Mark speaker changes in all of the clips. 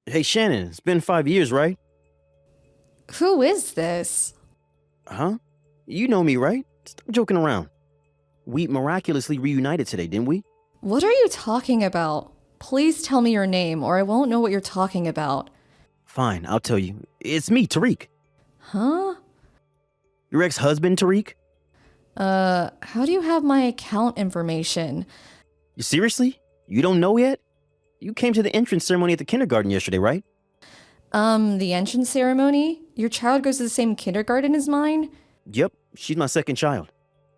Speaker 1: Hey Shannon, it's been 5 years, right?
Speaker 2: Who is this?
Speaker 1: Huh? You know me, right? Stop joking around. We miraculously reunited today, didn't we?
Speaker 2: What are you talking about? Please tell me your name or I won't know what you're talking about.
Speaker 1: Fine, I'll tell you. It's me, Tariq.
Speaker 2: Huh?
Speaker 1: Your ex-husband, Tariq?
Speaker 2: How do you have my account information?
Speaker 1: You seriously? You don't know yet? You came to the entrance ceremony at the kindergarten yesterday, right?
Speaker 2: The entrance ceremony? Your child goes to the same kindergarten as mine?
Speaker 1: Yep, she's my second child.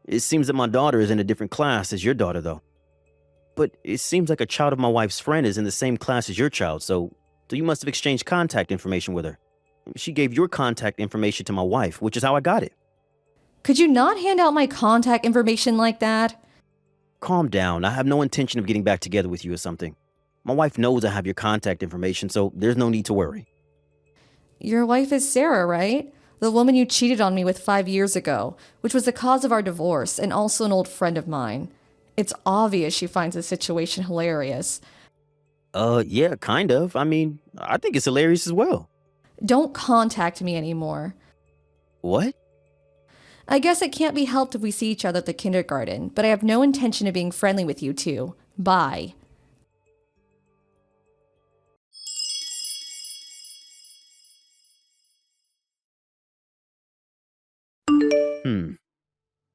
Speaker 1: It seems that my daughter is in a different class as your daughter, though. But it seems like a child of my wife's friend is in the same class as your child, so you must have exchanged contact information with her. She gave your contact information to my wife, which is how I got it.
Speaker 2: Could you not hand out my contact information like that?
Speaker 1: Calm down. I have no intention of getting back together with you or something. My wife knows I have your contact information, so there's no need to worry.
Speaker 2: Your wife is Sarah, right? The woman you cheated on me with 5 years ago, which was the cause of our divorce and also an old friend of mine. It's obvious she finds the situation hilarious.
Speaker 1: Yeah, kind of. I mean, I think it's hilarious as well.
Speaker 2: Don't contact me anymore.
Speaker 1: What?
Speaker 2: I guess it can't be helped if we see each other at the kindergarten, but I have no intention of being friendly with you two. Bye.
Speaker 1: Hmm.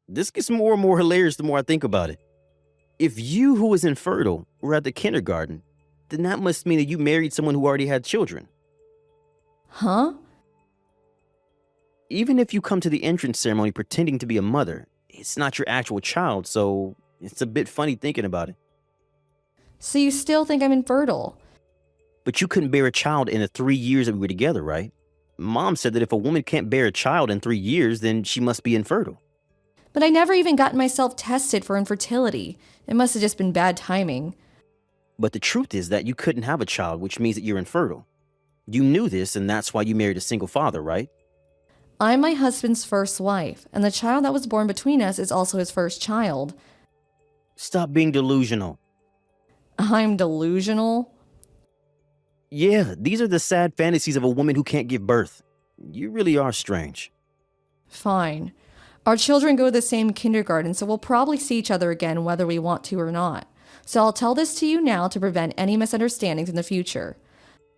Speaker 1: This gets more and more hilarious the more I think about it. If you, who is infertile, were at the kindergarten, then that must mean that you married someone who already had children.
Speaker 2: Huh?
Speaker 1: Even if you come to the entrance ceremony pretending to be a mother, it's not your actual child, so it's a bit funny thinking about it.
Speaker 2: So you still think I'm infertile?
Speaker 1: But you couldn't bear a child in the 3 years that we were together, right? Mom said that if a woman can't bear a child in 3 years, then she must be infertile.
Speaker 2: But I never even gotten myself tested for infertility. It must have just been bad timing.
Speaker 1: But the truth is that you couldn't have a child, which means that you're infertile. You knew this, and that's why you married a single father, right?
Speaker 2: I'm my husband's first wife, and the child that was born between us is also his first child.
Speaker 1: Stop being delusional.
Speaker 2: I'm delusional?
Speaker 1: Yeah, these are the sad fantasies of a woman who can't give birth. You really are strange.
Speaker 2: Fine. Our children go to the same kindergarten, so we'll probably see each other again whether we want to or not. So I'll tell this to you now to prevent any misunderstandings in the future.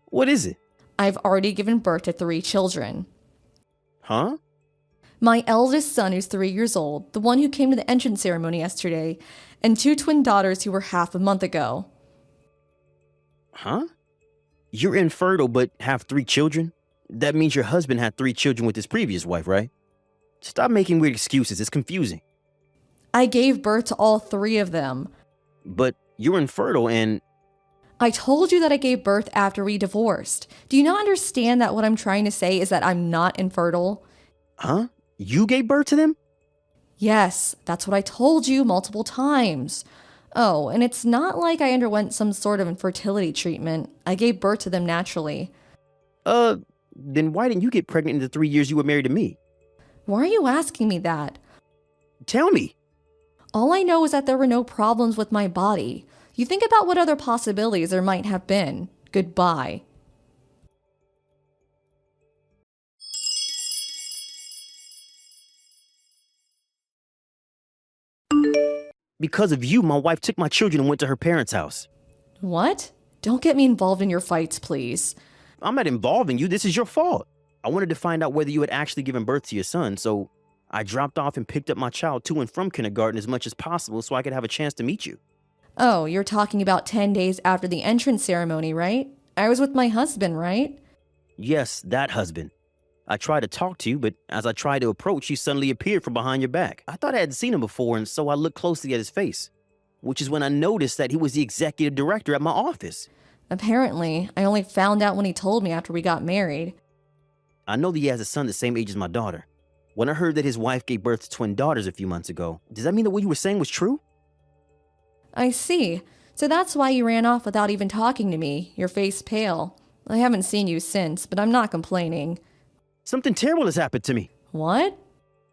Speaker 1: What is it?
Speaker 2: I've already given birth to 3 children.
Speaker 1: Huh?
Speaker 2: My eldest son, who's 3 years old, the one who came to the entrance ceremony yesterday, and 2 twin daughters who were half a month ago.
Speaker 1: Huh? You're infertile but have 3 children? That means your husband had 3 children with his previous wife, right? Stop making weird excuses, it's confusing.
Speaker 2: I gave birth to all 3 of them.
Speaker 1: But you're infertile and...
Speaker 2: I told you that I gave birth after we divorced. Do you not understand that what I'm trying to say is that I'm not infertile?
Speaker 1: Huh? You gave birth to them?
Speaker 2: Yes, that's what I told you multiple times. Oh, and it's not like I underwent some sort of infertility treatment. I gave birth to them naturally.
Speaker 1: Then why didn't you get pregnant in the 3 years you were married to me?
Speaker 2: Why are you asking me that?
Speaker 1: Tell me.
Speaker 2: All I know is that there were no problems with my body. You think about what other possibilities there might have been. Goodbye.
Speaker 1: Because of you, my wife took my children and went to her parents' house.
Speaker 2: What? Don't get me involved in your fights, please.
Speaker 1: I'm not involving you, this is your fault. I wanted to find out whether you had actually given birth to your son, so I dropped off and picked up my child to and from kindergarten as much as possible so I could have a chance to meet you.
Speaker 2: Oh, you're talking about 10 days after the entrance ceremony, right? I was with my husband, right?
Speaker 1: Yes, that husband. I tried to talk to you, but as I tried to approach, he suddenly appeared from behind your back. I thought I had seen him before, and so I looked closely at his face, which is when I noticed that he was the executive director at my office.
Speaker 2: Apparently, I only found out when he told me after we got married.
Speaker 1: I know that he has a son the same age as my daughter. When I heard that his wife gave birth to twin daughters a few months ago, does that mean that what you were saying was true?
Speaker 2: I see. So that's why you ran off without even talking to me, your face pale. I haven't seen you since, but I'm not complaining.
Speaker 1: Something terrible has happened to me.
Speaker 2: What?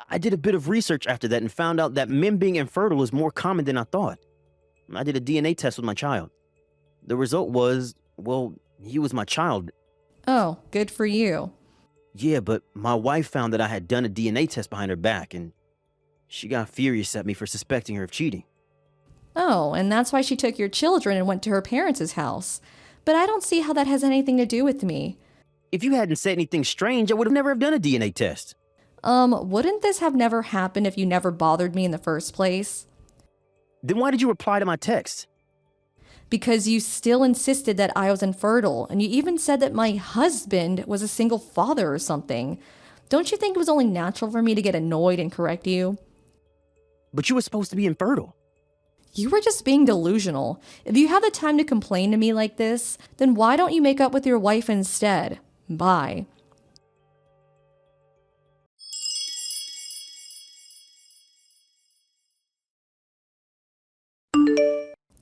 Speaker 1: I did a bit of research after that and found out that men being infertile is more common than I thought. I did a DNA test with my child. The result was, well, He was my child.
Speaker 2: Oh, good for you.
Speaker 1: Yeah, but my wife found that I had done a DNA test behind her back, and she got furious at me for suspecting her of cheating.
Speaker 2: Oh, and that's why she took your children and went to her parents' house. But I don't see how that has anything to do with me.
Speaker 1: If you hadn't said anything strange, I would have never have done a DNA test.
Speaker 2: Wouldn't this have never happened if you never bothered me in the first place?
Speaker 1: Then why did you reply to my text?
Speaker 2: Because you still insisted that I was infertile, and you even said that my husband was a single father or something. Don't you think it was only natural for me to get annoyed and correct you?
Speaker 1: But you were supposed to be infertile.
Speaker 2: You were just being delusional. If you have the time to complain to me like this, then why don't you make up with your wife instead? Bye.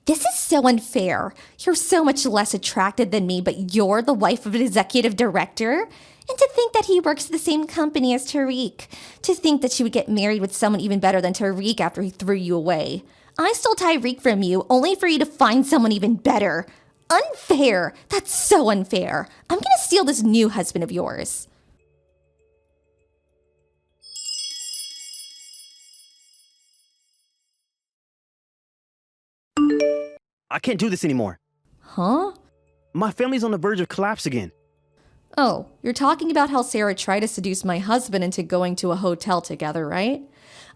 Speaker 3: This is so unfair. You're so much less attractive than me, but you're the wife of an executive director? And to think that he works at the same company as Tariq. To think that she would get married with someone even better than Tariq after he threw you away. I stole Tariq from you only for you to find someone even better. Unfair. That's so unfair. I'm gonna steal this new husband of yours.
Speaker 1: I can't do this anymore.
Speaker 2: Huh?
Speaker 1: My family's on the verge of collapse again.
Speaker 2: Oh, you're talking about how Sarah tried to seduce my husband into going to a hotel together, right?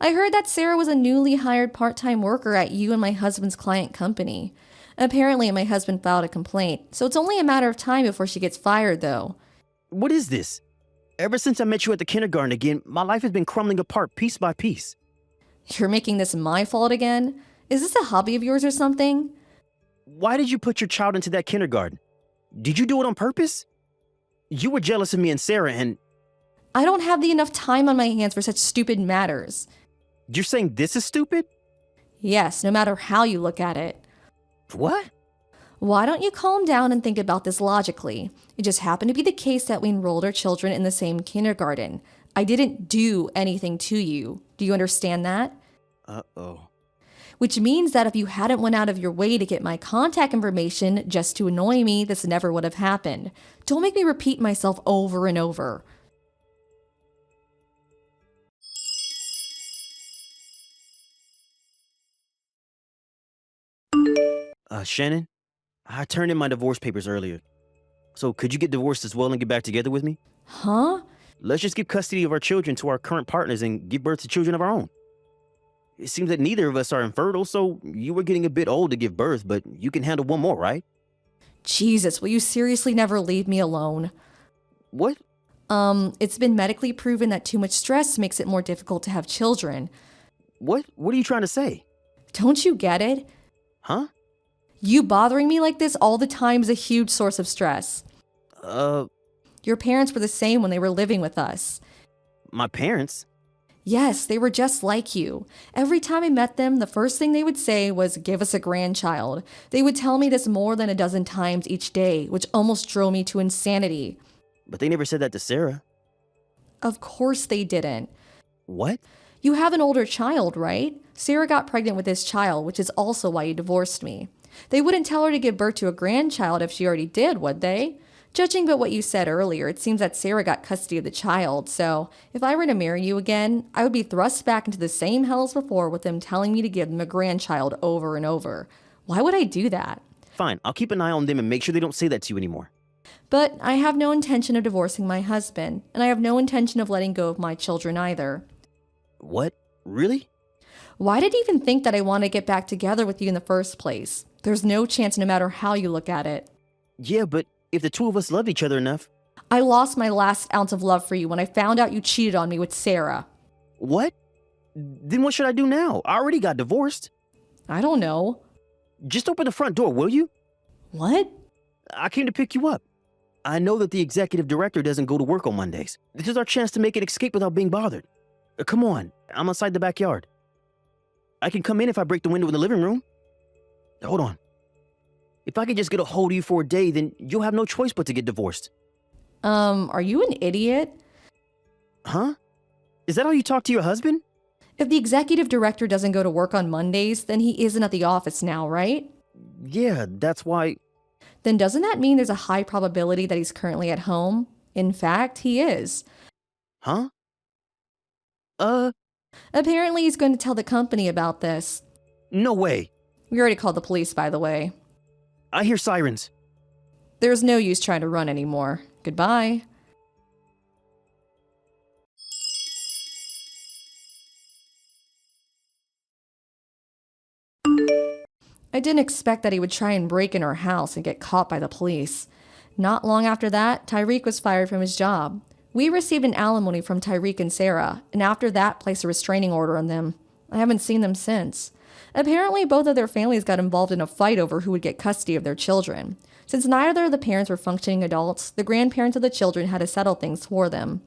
Speaker 2: I heard that Sarah was a newly hired part-time worker at you and my husband's client company. Apparently, my husband filed a complaint, so it's only a matter of time before she gets fired, though.
Speaker 1: What is this? Ever since I met you at the kindergarten again, my life has been crumbling apart piece by piece.
Speaker 2: You're making this my fault again? Is this a hobby of yours or something?
Speaker 1: Why did you put your child into that kindergarten? Did you do it on purpose? You were jealous of me and Sarah, and
Speaker 2: I don't have enough time on my hands for such stupid matters.
Speaker 1: you're saying this is stupid?
Speaker 2: Yes, no matter how you look at it.
Speaker 1: What?
Speaker 2: Why don't you calm down and think about this logically? It just happened to be the case that we enrolled our children in the same kindergarten. I didn't do anything to you. Do you understand that?
Speaker 1: Uh-oh.
Speaker 2: Which means that if you hadn't went out of your way to get my contact information just to annoy me, this never would have happened. Don't make me repeat myself over and over.
Speaker 1: Shannon, I turned in my divorce papers earlier. So could you get divorced as well and get back together with me?
Speaker 2: Huh?
Speaker 1: Let's just give custody of our children to our current partners and give birth to children of our own. It seems that neither of us are infertile, so you were getting a bit old to give birth, but you can handle one more, right?
Speaker 2: Jesus, will you seriously never leave me alone?
Speaker 1: What?
Speaker 2: It's been medically proven that too much stress makes it more difficult to have children.
Speaker 1: What? What are you trying to say?
Speaker 2: Don't you get it?
Speaker 1: Huh?
Speaker 2: You bothering me like this all the time is a huge source of stress. Your parents were the same when they were living with us.
Speaker 1: My parents?
Speaker 2: Yes, they were just like you. Every time I met them, the first thing they would say was, "Give us a grandchild." They would tell me this more than a dozen times each day, which almost drove me to insanity.
Speaker 1: But they never said that to Sarah.
Speaker 2: Of course they didn't.
Speaker 1: What?
Speaker 2: You have an older child, right? Sarah got pregnant with this child, which is also why you divorced me. They wouldn't tell her to give birth to a grandchild if she already did, would they? Judging by what you said earlier, it seems that Sarah got custody of the child, so if I were to marry you again, I would be thrust back into the same hell as before with them telling me to give them a grandchild over and over. Why would I do that?
Speaker 1: Fine, I'll keep an eye on them and make sure they don't say that to you anymore.
Speaker 2: But I have no intention of divorcing my husband, and I have no intention of letting go of my children either.
Speaker 1: What? Really?
Speaker 2: Why did you even think that I want to get back together with you in the first place? There's no chance no matter how you look at it.
Speaker 1: Yeah, but if the two of us loved each other enough.
Speaker 2: I lost my last ounce of love for you when I found out you cheated on me with Sarah.
Speaker 1: What? Then what should I do now? I already got divorced.
Speaker 2: I don't know.
Speaker 1: Just open the front door, will you?
Speaker 2: What?
Speaker 1: I came to pick you up. I know that the executive director doesn't go to work on Mondays. This is our chance to make an escape without being bothered. Come on, I'm outside the backyard. I can come in if I break the window in the living room. Hold on. If I could just get a hold of you for a day, then you'll have no choice but to get divorced.
Speaker 2: Are you an idiot?
Speaker 1: Huh? Is that how you talk to your husband?
Speaker 2: If the executive director doesn't go to work on Mondays, then he isn't at the office now, right?
Speaker 1: Yeah, that's why.
Speaker 2: then doesn't that mean there's a high probability that he's currently at home? In fact, he is.
Speaker 1: Huh?
Speaker 2: Apparently, he's going to tell the company about this.
Speaker 1: No way.
Speaker 2: We already called the police, by the way.
Speaker 1: I hear sirens.
Speaker 2: There's no use trying to run anymore. Goodbye. I didn't expect that he would try and break into our house and get caught by the police. Not long after that, Tyreek was fired from his job. We received an alimony from Tyreek and Sarah, and after that placed a restraining order on them. I haven't seen them since. Apparently, both of their families got involved in a fight over who would get custody of their children. Since neither of the parents were functioning adults, the grandparents of the children had to settle things for them.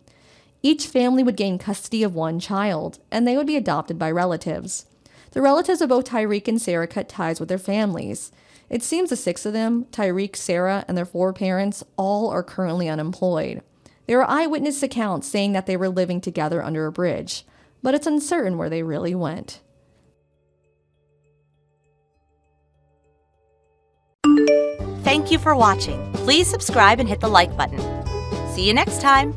Speaker 2: Each family would gain custody of one child, and they would be adopted by relatives. The relatives of both Tyreek and Sarah cut ties with their families. It seems the 6 of them, Tyreek, Sarah, and their 4 parents, all are currently unemployed. There are eyewitness accounts saying that they were living together under a bridge, but it's uncertain where they really went.
Speaker 4: Thank you for watching. Please subscribe and hit the like button. See you next time.